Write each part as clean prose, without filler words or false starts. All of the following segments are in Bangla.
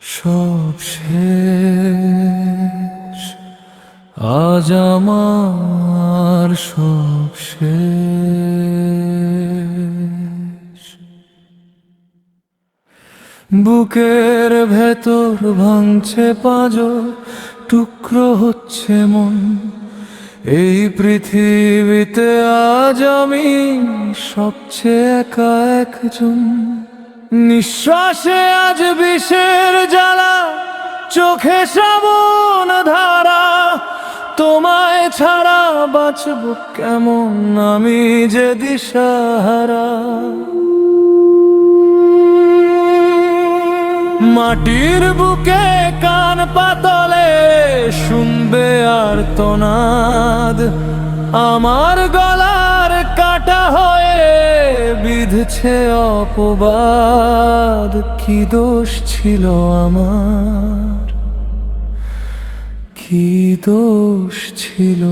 সব শেষ, আজ আমার সব শেষ। বুকের ভেতর ভাঙছে পাঁজর, টুকরো হচ্ছে মন। এই পৃথিবীতে আজ আমি সবচেয়ে একা একজন। নিঃশ্বাসে আজ বিষের জ্বালা, চোখে শ্রাবণ ধারা। তোমায় ছাড়া বাঁচব কেমন, আমি যে দিশাহারা। মাটির বুকে কান পাতলে শুনবে আর্তনাদ। আমার গলার কাটা হয়ে বিঁধছে অপবাদ। কি দোষ ছিল আমার, কি দোষ ছিল?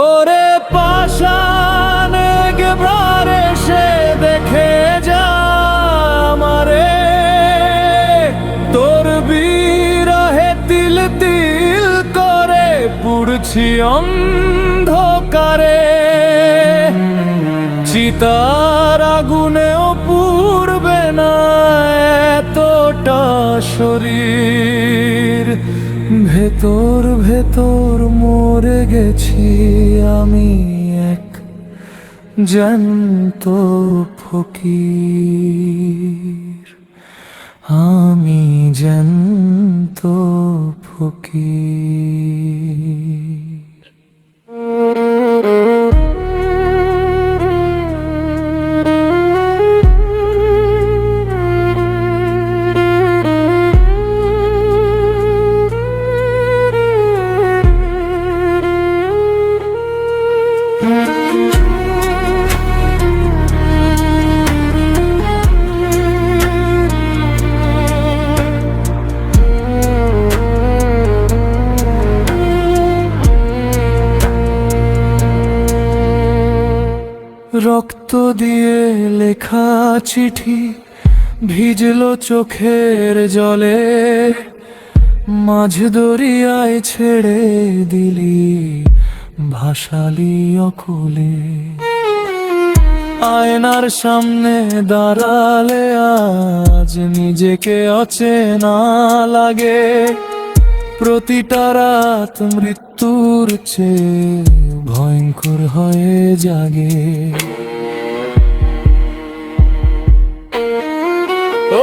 ওরে পাষাণ একবার এসে দেখে যা আমারে। তোর বিরহে তিল তিল করে পুড়ছি অন্ধকারে। চিতার আগুনেও পুড়বে না এতটা শরীর। ভেতর ভেতর মরে গেছি আমি এক জ্যান্ত ফকির। আমি জ্যান্ত ফকির। রক্ত দিয়ে লেখা চিঠি ভিজলো চোখের জলে। মাঝ দরিয়ায় ছেড়ে দিলি, ভাসালি অকুলে। আয়নার সামনে দাঁড়ালে আজ নিজেকে অচেনা লাগে। প্রতিটা রাত মৃত্যুর চেয়ে ভয়ঙ্কর হয়ে জাগে।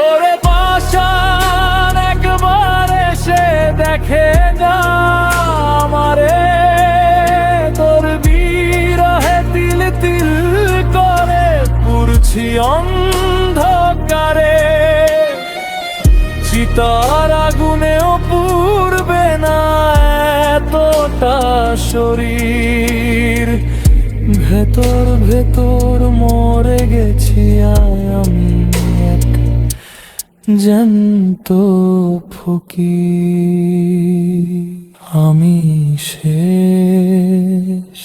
ওরে পাষাণ একবার এসে দেখে যা আমারে। তোর বিরহে তিল তিল করে পুড়ছি অন্ধকারে। চিতার আগুনেও পুড়বে না এতটা শরীর। ভেতর ভেতর মরে গেছি আমি এক জ্যান্ত ফকির। আমি শেষ,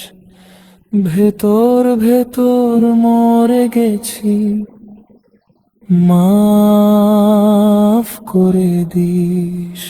ভেতর ভেতর মরে গেছি, মাফ করে দিস।